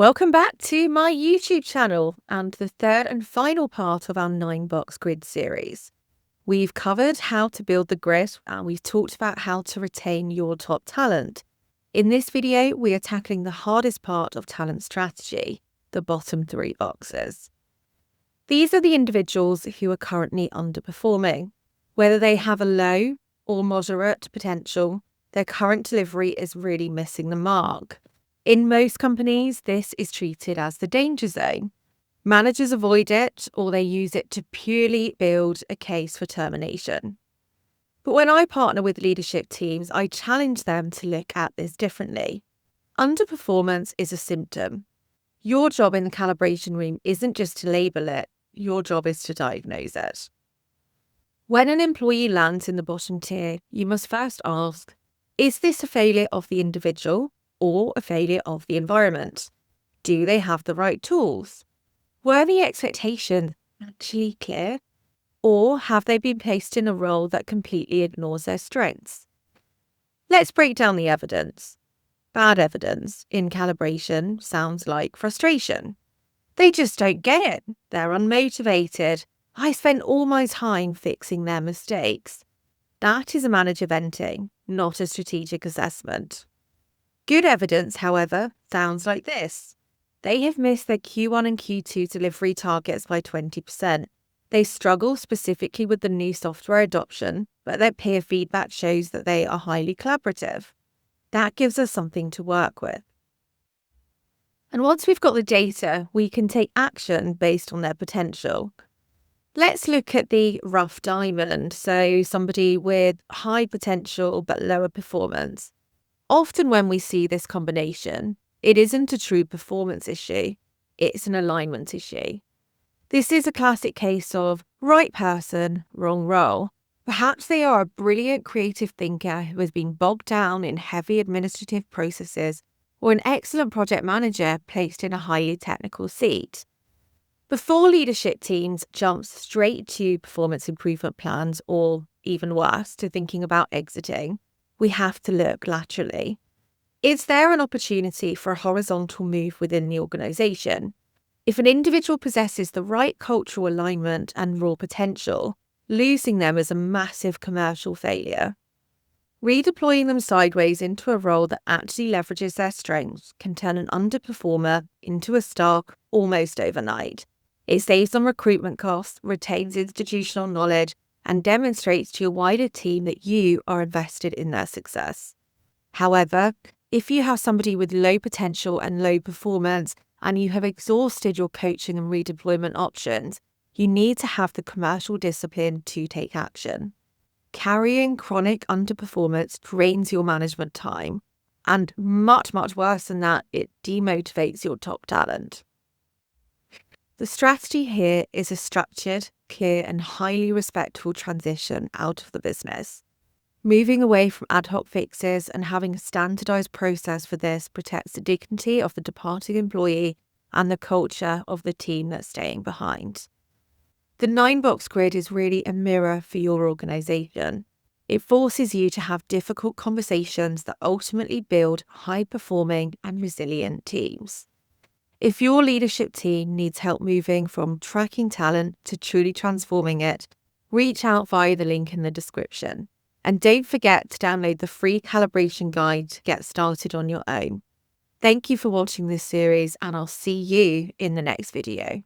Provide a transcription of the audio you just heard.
Welcome back to my YouTube channel and the third and final part of our 9-box grid series. We've covered how to build the grid and we've talked about how to retain your top talent. In this video, we are tackling the hardest part of talent strategy, the bottom 3 boxes. These are the individuals who are currently underperforming. Whether they have a low or moderate potential, their current delivery is really missing the mark. In most companies, this is treated as the danger zone. Managers avoid it or they use it to purely build a case for termination. But when I partner with leadership teams, I challenge them to look at this differently. Underperformance is a symptom. Your job in the calibration room isn't just to label it, your job is to diagnose it. When an employee lands in the bottom tier, you must first ask, is this a failure of the individual or a failure of the environment? Do they have the right tools? Were the expectations actually clear? Or have they been placed in a role that completely ignores their strengths? Let's break down the evidence. Bad evidence in calibration sounds like frustration. They just don't get it. They're unmotivated. I spent all my time fixing their mistakes. That is a manager venting, not a strategic assessment. Good evidence, however, sounds like this. They have missed their Q1 and Q2 delivery targets by 20%. They struggle specifically with the new software adoption, but their peer feedback shows that they are highly collaborative. That gives us something to work with. And once we've got the data, we can take action based on their potential. Let's look at the rough diamond, so somebody with high potential but lower performance. Often when we see this combination, it isn't a true performance issue, it's an alignment issue. This is a classic case of right person, wrong role. Perhaps they are a brilliant creative thinker who has been bogged down in heavy administrative processes, or an excellent project manager placed in a highly technical seat. Before leadership teams jump straight to performance improvement plans, or even worse, to thinking about exiting, we have to look laterally. Is there an opportunity for a horizontal move within the organisation? If an individual possesses the right cultural alignment and raw potential, losing them is a massive commercial failure. Redeploying them sideways into a role that actually leverages their strengths can turn an underperformer into a star almost overnight. It saves on recruitment costs, retains institutional knowledge, and demonstrates to your wider team that you are invested in their success. However, if you have somebody with low potential and low performance, and you have exhausted your coaching and redeployment options, you need to have the commercial discipline to take action. Carrying chronic underperformance drains your management time, and much worse than that, it demotivates your top talent. The strategy here is a structured, clear, and highly respectful transition out of the business. Moving away from ad hoc fixes and having a standardized process for this protects the dignity of the departing employee and the culture of the team that's staying behind. The 9-box grid is really a mirror for your organization. It forces you to have difficult conversations that ultimately build high-performing and resilient teams. If your leadership team needs help moving from tracking talent to truly transforming it, reach out via the link in the description. And don't forget to download the free calibration guide to get started on your own. Thank you for watching this series, and I'll see you in the next video.